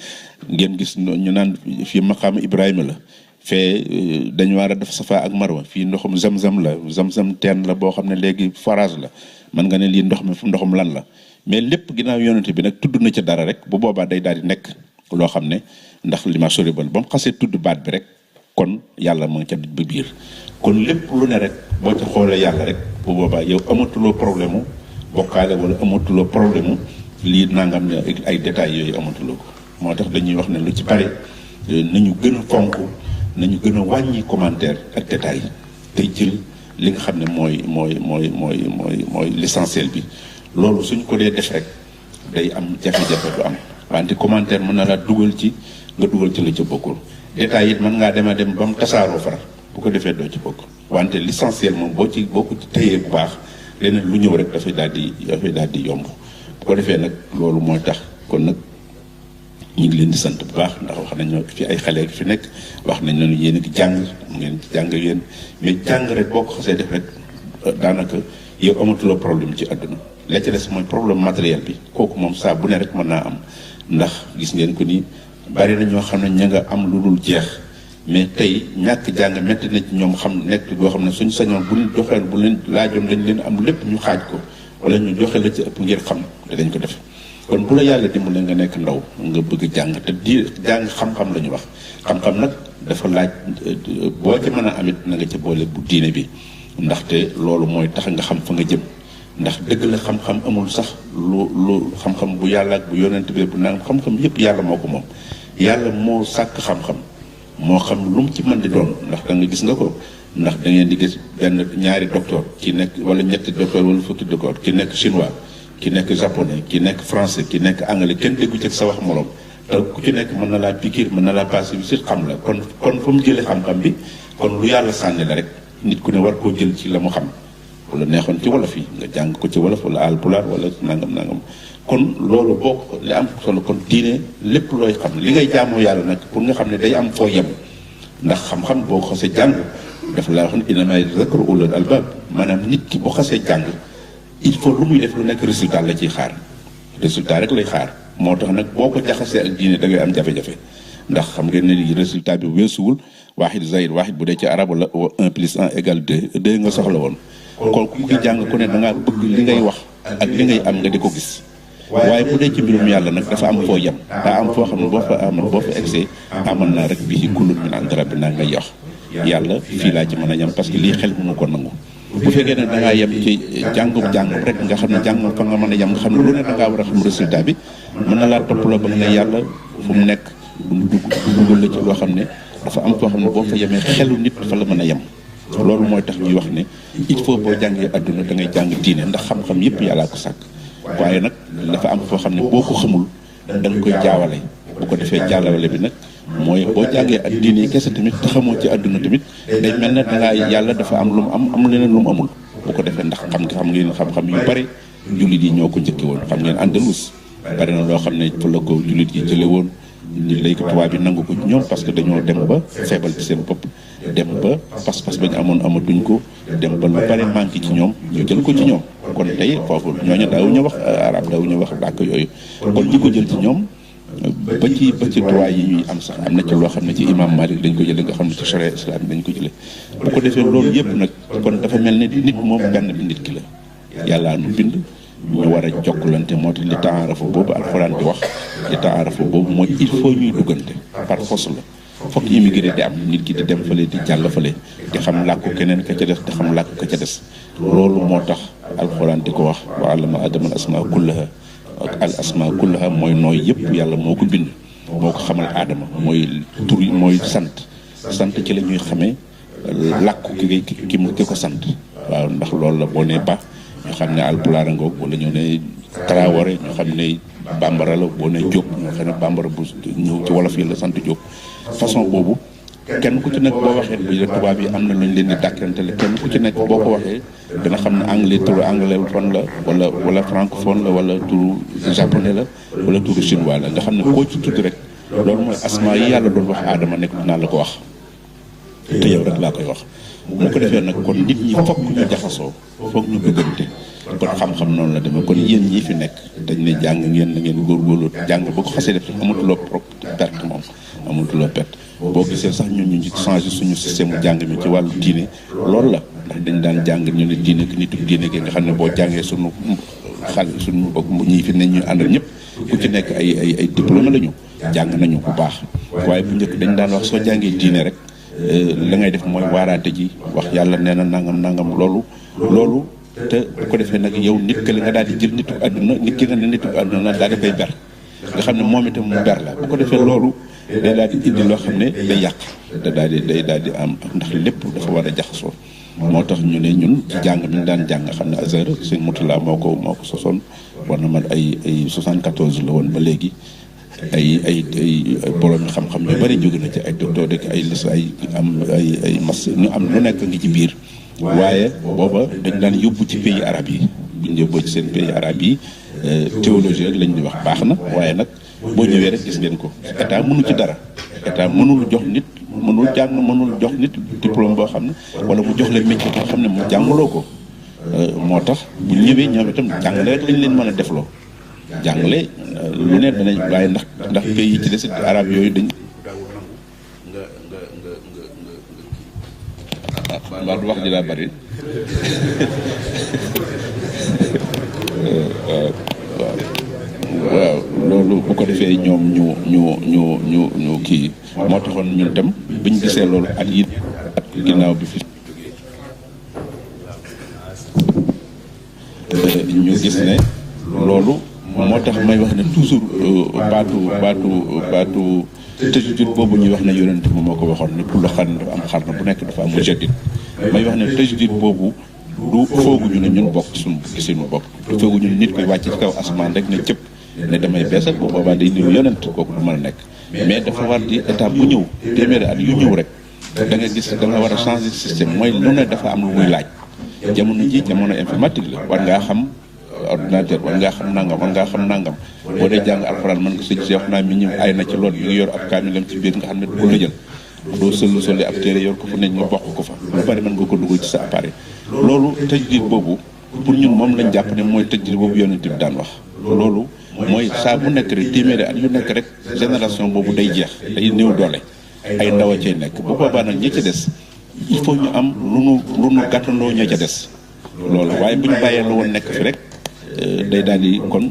B: ngeen gis ñu naan fii maqaam Ibrahima la fee dañu war a def safa ak marwa fii ndoxum zam-zam la zam-zam teen la boo xam ne léegi forage la man nga ne lii ndox mi fu ndoxum lan la mais lépp ginnaaw yonent bi nag tudd na ca dara rek bu boobaa day daal di nekk loo xam ne ndax li ma sori ba mu xasee tudd baat bi rek kon yàlla mu ngi ca ba biir kon lépp lu ne rek boo ca xoolee yàlla rek bu boobaa yow amatuloo problème mu bokkaale wala amatuloo problème mu lii nangam ne ay détails yooyu amatuloo ko moo tax dañuy wax ne lu ci bari nañu gën a fonk nañu gën a wàññi commentaire ak détails tey jël li nga xam ne mooy l'essentiel bi loolu suñ ko dee def rek day am jafe-jafe du am wante commentaire mën na la dugal ci nga dugal ci la ca bokkul détails it mën ngaa dem ba mu tasaaroo far bu ko defee doo ci bokk wante l'essentiel moom boo ko ci téyee bu baax leneen lu ñëw rek dafay daal di yomb bu ko defee nag loolu mooy tax kon nag ñu ngi leen di sant bu baax ndax wax nañu fi ay xale fi nekk wax nañ ne yéen a ngi jàng ngeen jàng yéen mais jàng rek boo ko xasee def rek daanaka yow amatuloo problème ci àdduna la ca des mooy problème matériel bi kooku moom saa bu ne rek mën naa am ndax gis ngeen ko ni bari na ñoo xam ne ña nga am lu dul jeex mais tey ñàkk jàng métti na ci ñoom xam nekk boo xam ne suñu sañoon bu leen joxeel bu leen laajoon lañ leen am lépp ñu xaaj ko wala ñu joxe la ci ëpp ngir xam danañ ko def kon bu la yàlla dimbale nga nekk ndaw nga bëgg jàng te di jàng xam-xam la ñu wax xam-xam nag dafa laaj boo ci mën a amit na nga ca boole bu diine bi ndaxte loolu mooy tax nga xam fa nga jëm ndax dëgg la xam-xam amul sax lu xam-xam bu yàlla ak bu yonent bi bu naan xam-xam yépp yàlla moo ko moom yàlla moo sàkk xam-xam moo xam lu mu ci mën di doon ndax da nga gis nga ko ndax da ngeen di gis benn ñaari docteur ki nekk wala ñetti docteur wala fukki docteur ki nekk chinois ki nekk japonais ki nekk français ki nekk anglais kenn déggu ci sa wax moroom te ku ci nekk mën na laa piqûre mën na laa passé bi xam la kon fu mu jëlee xam-xam bi kon lu yàlla sànni la rek nit ku ne war koo jël ci la mu xam wala neexoon ci wolof yi nga jàng ko ci wolof wala alpulaar wala nangam kon loolu boo ko li am solo kon diine lépp looy xam li ngay jaamoo yàlla nag pour nga xam ne day am foo yem ndax xam-xam boo ko xasee jàng dafa laa wax ne innamaa yazakkaru ulul albaab maanaam nit ki boo xasee jàng il faut lu muy def lu nekk résultat la ciy xaar résultat rek lay xaar moo tax nag boo ko jaxasee ak diine da ngay am jafe-jafe ndax xam ngeen ne résultat bi weesuwul waaxid zaid waaxid bu dee ci arab wala 1 plus 1 égale 2 nga soxla woon kon ku ki jàng ku ne da ngaa bëgg li ngay wax ak li ngay am nga di ko gis waaye bu dee ci mbirum yàlla nag dafa am foo yem daa am foo xam ne boo fa egsee amal naa rek bii kullun min indi rabbinaa ngay wax yàlla fii laa ci mën a yem parce que lii xel mënu ko nangu bu fekkee ne da ngaa yem ci jàngum rek nga xam ne jàngum fa nga mën a yem nga xam ne lu ne da ngaa war a xam résultat bi mën na laa toppaloo ba nga ne yàlla fu mu nekk du dugal la ci loo xam ne dafa am foo xam ne boo fa yemee xelu nit fa la mën a yem loolu mooy tax ñuy wax ne il faut boo jàngee adduna da ngay jàng diine ndax xam-xam yépp yàllaa ko sàkk waaye nag dafa am foo xam ne boo ko xamul da nga koy jaawale bu ko defee jaawale bi nag mooy boo jàngee ak diine yi kese tamit te xamoo ci adduna tamit day mel ne dangaa yàlla dafa am lu mu am leneen lu mu amul bu ko defee ndax xam ngeen xam-xam yu bari jullit yi ñoo ko njëkke woon xam ngeen Andalus bari na loo xam ne fa la ko jullit yi jële woon ni lay ko tubaab bi nangu ko ñoom parce que dañoo dem ba feebal ci seen bopp dem ba pas-pas bañ amoon amatuñ ko dem ba lu bari manqué ci ñoom ñu jël ko ci ñoom kon tey foofu ñooñu daawuñu wax arab daawuñu wax làkk yooyu kon ñi ko jël ci ñoom ba ci droit yi ñuy am sax am na ci loo xam ne ci imam Malik dañ ko jële nga xam ne ci charia islam dañ ko jële bu ko defee loolu yëpp nag kon dafa mel ne nit moom benn bi nit ki la yàllaa nu bind ñu war a jokkalante moo tax li taarafu boobu alxuraan di wax li taarafu boobu mooy il faut ñuy duggante par force la fokk immigré di am nit ki di dem fële di jàll fële di xam làkku keneen ka ca des di xam làkku ka ca des loolu moo tax alxuraan di ko wax wa allama adama al asmaa kullaha al asmaa kullaha mooy nooy yëpp yàlla moo ko bind moo ko xamal aadama mooy tur mooy sant ci la ñuy xamee làkku ki ko sant waaw ndax loolu la boo nee ba ñu xam ne alpulaar ngoog wala ñu ne Traoré ñu xam ne bambara la boo ne Diop ñu xam ne bambara bu ñëw ci wolof yi la sant Diop façon boobu kenn ku ci nekk boo waxee bi la tubaab yi am na lu ñu leen di dàkkantele kenn ku ci nekk boo ko waxee dana xam ne anglais turu anglophone la wala francophone la wala turu japonais la wala turu chinois la nga xam ne koo ci tudd rek loolu mooy asma yi yàlla doon wax aadama nekk dinaa la ko wax te yow rek laa koy wax bu ko defee nag kon nit ñi fokk ñu jaxasoo fokk ñu duggante kon xam-xam noonu la demee kon yéen ñii fi nekk dañ ne jàng ngeen na ngeen góorgóorlu jàng boo ko xasee def amatuloo perte moom amatuloo perte boo gisee sax ñun ñu changé suñu système mu jàng mi ci wàllu diine loolu la ndax dañ daan jàng ñu ne diine ki nitu diine gi nga xam ne boo jàngee suñu suñu bokk ñii fi ne ñu àndal ñëpp ku ci nekk ay diplôme la ñu jàng nañu bu baax waaye bu njëkk dañ daan wax soo jàngee diine rek la ngay def mooy waaraate ji wax yàlla nee na nangam loolu te bu ko defee nag yow nit ki la nga daal di jël nitu àdduna nit ki nga ne nitu àdduna daal di koy ber nga xam ne moom itam mu ber la bu ko defee loolu day daal di indi loo xam ne day yàq day daal di am ndax lépp dafa war a jaxasoo moo tax ñu ne ñun ci jàng mi ñu daan jàng nga xam ne Azhar sëñ Moutalla moo ko sosoon war na man ay 74 la woon ba léegi ay borom xam-xam yu bari jóge na ci ay docteur rek ay lis ay mas ñu am lu nekk ngi ci biir waaye booba dañ daan yóbbu ci pays arabes yi buñ yóbboo ci seen pays arabes yi théologie rek lañ di wax baax na waaye nag boo ñëwee rek gis ngeen ko état mënu ci dara état mënul jox nit mënul jox nit diplôme boo xam ne wala mu jox leen métier boo xam ne mu jàngaloo ko moo tax bu ñëwee ñoom itam jàngale rek lañ leen mën a defloo jàngale lu ne danañ waaye ndax pays yi ci des arab yooyu dañ mbaa du wax ji daa bari waaw loolu bu ko defee ñoom ñu kii moo taxoon ñun tam biñ gisee loolu at ginnaaw bi fi ñu gis ne loolu moo tax may wax ne toujours baatu tëjdid boobu ñuy wax ne yonent bi moo ko waxoon ne kullu xarn dafa am xarn bu nekk dafa am mujaddid may wax ne tëjdid boobu du fooguñu ne ñun bokk suñu gisinu bopp du fooguñu ne nit koy wàcc ci kaw asamaan rek ne cëpp ne damay beesal bu boobaa day niru yonent kooku du mën a nekk mais dafa war di étape bu ñëw téeméeri at yu ñëw rek da nga gis da nga war a changer système mooy lu ne dafa am lu muy laaj jamono ji jamono informatique la war ngaa xam ordinateur war ngaa xam nangam boo dee jàng alxuraan mën nga sëñ Seex naa mi ñu ay na ci lool mi ngi yor ab kaamilam ci biir nga xam ne du ko lëjal doo soli ab téere yor ko fu ne nga bokk ko fa lu bari mën nga ko dugal ci sa appareil loolu tajdiid boobu pour ñun moom lañ jàpp ne mooy tajdiid boobu yonent bi daan wax loolu mooy saa bu nekk rek téeméeri at yu nekk rek génération boobu day jeex day néew doole ay ndaw a cay nekk bu boobaa nag ñi ci des il faut ñu am lu nu gàttandoo ña ca des loolu waaye bu ñu bàyyee la woon nekk fi rek day daal di kon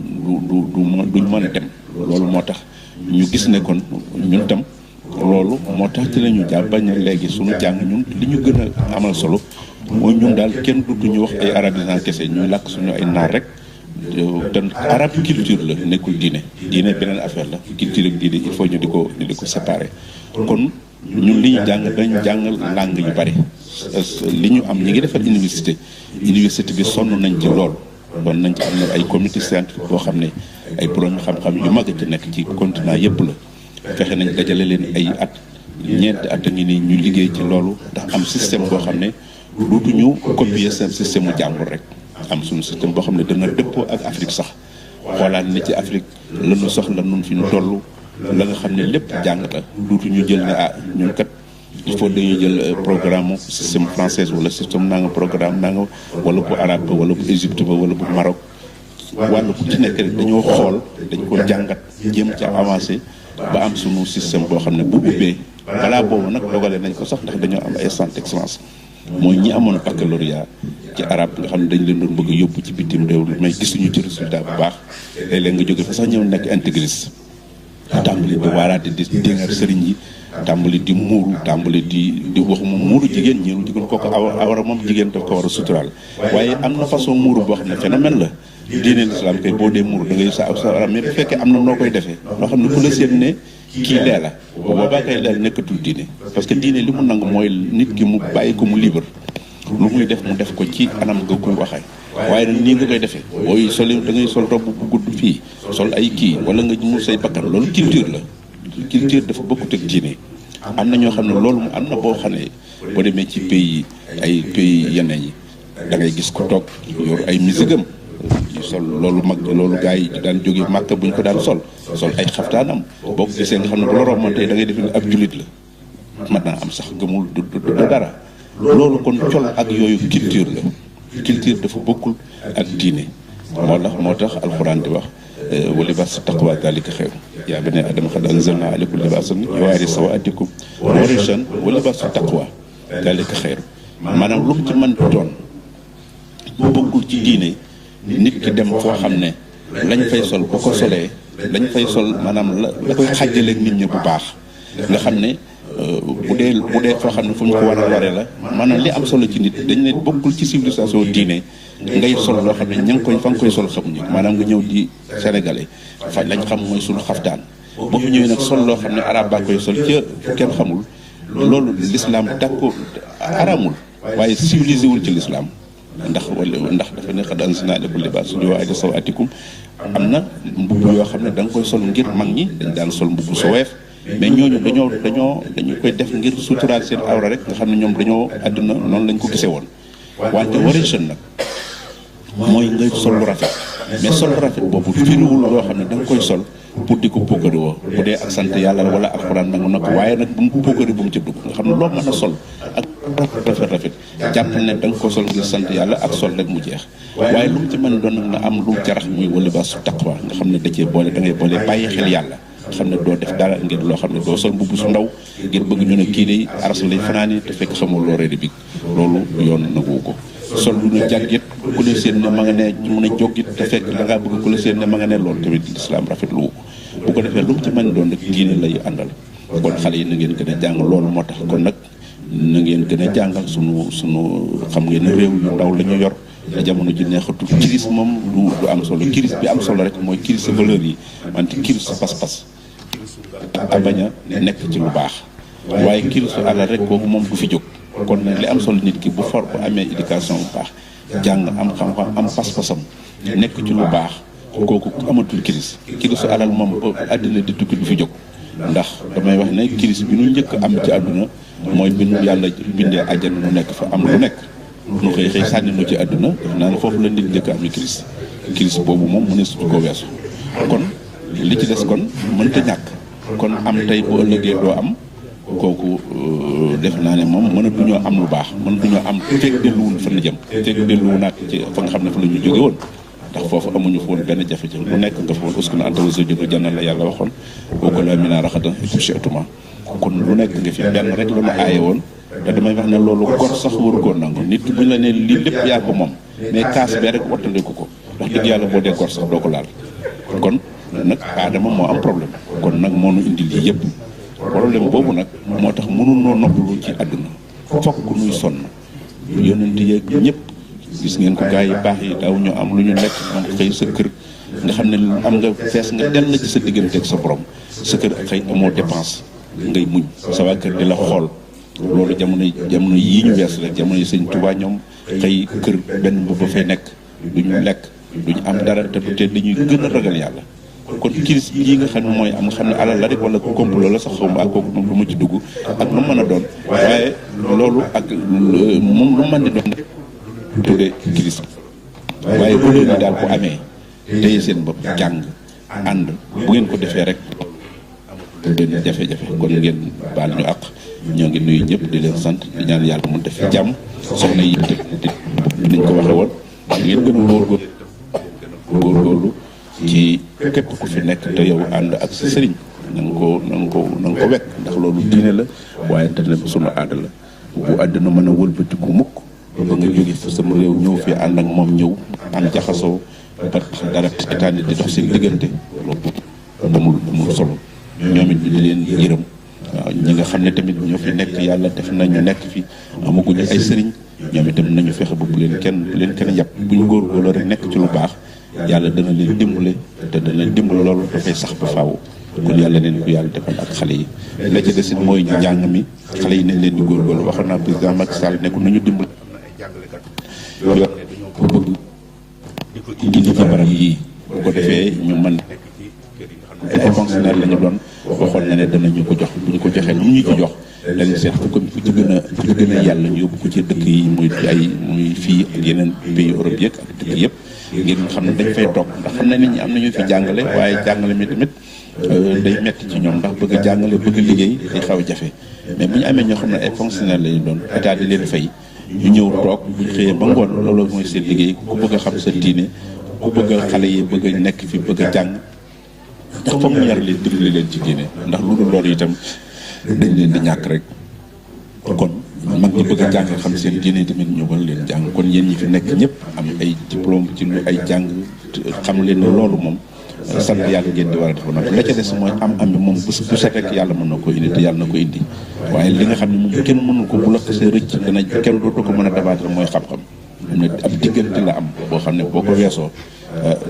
B: duñ mën a dem loolu moo tax ñu gis ne kon ñun tam loolu moo tax ci la ñu jàpp bañ a léegi suñu jàng ñun li ñu gën a amal solo mooy ñun daal kenn dutuñu wax ay arabisant kese ñuy làkk suñu ay naar rek te arabe culture la nekkul diine beneen affaire la culture ak diine il faut ñu di ko séparer kon ñun li ñu jàng dañ jàng langue yu bari li ñu am ñi ngi defar université bi sonn nañ ci lool doon nañ ci am na ay comité scientifique boo xam ne ay borom xam-xam yu mag ci nekk ci continent yëpp la fexe nañ dajale leen ay at ñeenti at a ngi nii ñu liggéey ci loolu ndax am système boo xam ne duutuñu copier seen système mu jàmbur rek am suñu système boo xam ne dana dëppoo ak Afrique sax xoolaat ne ci Afrique la ñu soxla nun fi ñu toll la nga xam ne lépp jàng la duutuñu jël ne ñun kat il faut dañuy jël programme système français wala système nanga programme nanga wala bu arabe ba wala bu Égypte ba wala bu Maroc wàllu ku ci nekk rek dañoo xool dañ ko jàngat jéem ca avancé ba am sunu système boo xam ne bu ubbee balaa boobu nag dogale nañ ko sax ndax dañoo am ay centre d'excellence mooy ñi amoon baccalauréat ci arabe nga xam ne dañ leen doon bëgg a yóbbu ci bitim réew mais gisuñu ci résultat bu baax léeg-léeg nga jóge fa sax ñëw nekk intégriste tàmbali di waaraate di déngar sëriñ yi tàmbali di muuru tàmbali di waxuma muuru jigéen ñeenu jigéen kooku awara moom jigéen daf ko war a suturaal waaye am na façon muuru boo xam ne phénomène la diine l'islam kay boo dee muuru da ngay sa awra mais bu fekkee am na noo koy defee loo xam ne ku la seet ne kii lee la bu boobaa kay leel nekkatul diine parce que diine li mu nangu mooy nit ki mu bàyyi ko mu libre lu muy def mu def ko ci anam nga koy waxee waaye nag nii nga koy defee booy soli da ngay sol robb bu gudd fii sol ay kii wala nga mu say bakkan loolu culture la culture dafa bokkut ak diine am na ñoo xam ne loolu am na boo xam ne boo demee ci pays yeneen yi da ngay gis ko toog yor ay misigam sol loolu mag loolu gars yi daan jóge Màkka bu ñu ko daan sol ay xaftaanam boo ko gisee nga xam ne bu la romboon tey da ngay def ne ab jullit la mën naa am sax gëmul du dara loolu kon col ak yooyu culture la culture dafa bokkul ak diine moo tax alxuraan di wax wa libaasu taqwa daalika xayr yaa banii aadama qad anzalnaa alaykum libaasan yuwaari sawaatikum wa riishan wa libaasu taqwa daalika xayr maanaam lu mu ci mën doon bokkul ci diine nit ki dem foo xam ne lañ fay sol bu ko solee lañ fay sol maanaam la koy xàjjaleeg nit ñi bu baax nga xam ne bu dee foo xam ne fu ñu ko war a waree la maanaam li am solo ci nit dañ ne bokkul ci civilisation diine ngay sol loo xam ne ña ngi koy fa nga koy sol xamuñu maanaam nga ñëw di sénégalais fa lañ xam mooy suñu xaftaan boo fi ñëwee nag sol loo xam ne arab baa koy sol ca kenn xamul loolu l'islam d'accord aramul waaye civilisé wul ci l'islam ndax dafa ne xad anzalnaa alaykum libaasan yuwaari sawaatikum am na mbubb yoo xam ne da nga koy sol ngir mag ñi dañ daan sol mbubb su weef mais ñooñu dañu koy def ngir suturaal seen awra rek nga xam ne ñoom dañoo àdduna noonu lañ ko gisee woon wante warishan nag mooy ngay sol lu rafet mais sol lu rafet boobu firiwul loo xam ne da nga koy sol pour di ko puukari woo bu dee ak sant yàlla wala alxuraan nangu na ko waaye nag bu mu puukari bu mu ca dugg nga xam ne loo mën a sol ak rafet jàppal ne da nga ko sol ngir sant yàlla ak sol rek mu jeex waaye lu mu ci mën doon nag na am lu jarax muy wa libaasu taqwa nga xam ne da cee boole da ngay boole bàyyi xel yàlla xam ne doo def dara ngir loo xam ne doo sol mbubb su ndaw ngir bëgg ñu ne kii day aras lay fanaani te fekk xamoo loo reedi bi loolu yoon nagu ko sol lu ñu jàggit ku la seen ne ma nga ne mun a jógit te fekk da ngaa bëgg ku la seen ne ma nga ne loolu tamit lislaam rafetlu ko bu ko defee lu mu ci mën doon rek diine lay àndal kon xale yi na ngeen gën a jàng loolu moo tax kon nag na ngeen gën a jàngal sunu xam ngeen ne réew yu ndaw la ñu yor te jamono ji neexatul kiris moom du am solo kiris bi am solo rek mooy kiris sa valeur yi wante kiris sa pas-pas a bañ a nekk ci lu baax waaye kirisu àlal rek kooku moom du fi jóg kon nag li am solo nit ki bu amee éducation bu baax jàng am xam-xam am pas-pasam nekk ci lu baax kooku amatul kirisu alal moom àddina di tukki du fi jóg ndax damay wax ne kiris bi nu njëkk am ci àdduna mooy bi nu yàlla bindee àjjana nu nekk fa am lu nekk nu xëy sànni nu ci àdduna def naa ne foofu la nit njëkk am kiris boobu moom mu ne sutu ko weesu kon li ci des kon mënta ñàkk kon am tey bu ëllëgee doo am kooku def naa ne moom mënatuñoo am lu baax mënatuñoo am fekk delluwul fa na jëm fekk delluwu naat ci fa nga xam ne fa la ñu jóge woon ndax foofu amuñu fa woon benn jafe-jafe lu nekk nga fa woon uskun anta wa zawjuka janna la yàlla waxoon wa kulaa minhaa ragadan haysu shi'tumaa kon lu nekk nga fi benn rek la ñu aaye woon te damay wax ne loolu gor sax waru koo nangu nit ki buñ la ne lii lépp yaa ko moom mais kaas bee rek wattandiku ko wax dëgg yàlla boo dee gor sax doo ko laal kon nag aadama moo am problème kon nag moo nu indi lii yëpp problème boobu nag moo tax mënunoo noppalu ci àdduna fokk nuy sonn yonent yeeg ñëpp gis ngeen ko gars yi baax yi daaw ñu am lu ñu lekk moom xëy sa kër nga xam ne am nga fees nga dell ci sa diggante ak sa borom sa kër xëy amoo dépense ngay muñ sa waa kër di la xool loolu jamono yii ñu wees rek jamono yi sëñ Tuubaa ñoom xëy kër benn ba fay nekk duñu lekk duñu am dara te du tee dañuy gën a ragal yàlla kon kiris yi nga xam ne mooy am nga xam ne alal la rek wala complot la sax xaw ma ak kooku moom lu mu ci dugg ak nu mën a doon waaye loolu ak moom lu mën di doon tuddee kiris waaye bu leen daal bu amee téye seen bopp jàng ànd bu ngeen ko defee rek benn jafe-jafe kon ngeen baal ñu àq ñoo ngi nuyu ñëpp di leen sant di ñaan yàlla mu def fi jàmm soxna yi niñ ko waxe woon ngeen gën a góorgóorlu ci képp ku fi nekk te yow ànd ak sa sëriñ na nga ko wekk ndax loolu diine la waaye te ne sunu aada la bu àddina mën a wëlbatiku mukk ba nga jóge fa sama réew ñëw fii ànd ak moom ñëw am jaxasoo ba dara état di dox seen diggante loolu amul solo ñoom it di leen yërëm waaw ñi nga xam ne tamit ñoo fi nekk yàlla def na ñu nekk fi amaguñu ay sëriñ ñoom itam nañu fexe ba bu leen kenn yàpp bu ñu góorgóorloo rek nekk ci lu baax yàlla dana leen dimbale te dana dimbale loolu dafay sax ba faaw kon yàlla neen ko yàlla defal ak xale yi la ci desit mooy njàng mi xale yi nañ leen di góorgóorlu waxoon naa président Macky Sall ne ko nañu dimbale yoo ko bëgg di ko indi ci barab yii bu ko defee ñu mën ay fonctionnaire la ñu doon waxoon na ne danañu ko jox bu ñu ko joxee lu mu ñu ci jox dañu seet fu ci gën a yàlla ñu yóbbu ko ci dëkk yi muy fii ak yeneen pays Europe yëpp ak dëkk yëpp ngir ñu xam ne dañ fay toog ndax xam ne nit ñi am nañu fi jàngale waaye jàngale mi tamit day metti ci ñoom ndax bëgg a jàngale bëgg a liggéey day xaw a jafe mais bu ñu amee ñoo xam ne ay fonctionnaire lañu doon état di leen fay ñu ñëw toog bu ñu xëyee ba ngoon loolu mooy seen liggéey ku bëgg a xam sa diine ku bëgg a xale yi bëgg a nekk fi bëgg a jàng ndax foog ñu yar leen dimbali leen ci diine ndax lu dul loolu itam dañ leen di ñàkk rek kon mag ñi bëgg a jàng xam seen diine tamit ñu war leen jàng kon yéen ñi fi nekk ñëpp am ay diplôme ci lu ay jàng xam leen ne loolu moom sant yàlla ngeen di war a def ba noppi la ca des mooy am bi moom bu set rek yàlla mën na ko indi te yàlla na ko indi waaye li nga xam ne moom kenn mënul ko bu la xasee rëcc dana kenn dootu ko mën a débattre mooy xam-xam am na ab diggante la am boo xam ne boo ko weesoo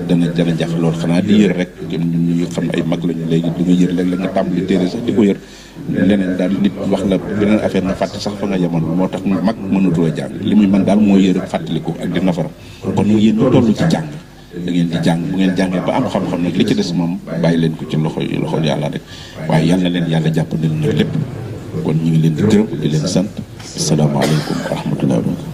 B: dana jafe loolu xanaa di yër rek ñun ñu xam ay mag lañu léegi du nga yër léeg la nga tàmbali téere sax di ko yër leneen daal nit wax la beneen affaire na fàtte sax fa nga yemoon moo tax mag mënatoo jàng li muy mën daal mooy yër fàttaliku ak di nafar kon nag yéen ñu toll ci jàng da ngeen di jàng bu ngeen jàngee ba am xam-xam nag li ci des moom bàyyi leen ko ci loxol yàlla rek waaye yal na leen yàlla jàppandil nag lépp kon ñu ngi leen di gërëm di leen sant asalaamaaleykum wa rahmatullahi wa barakatuh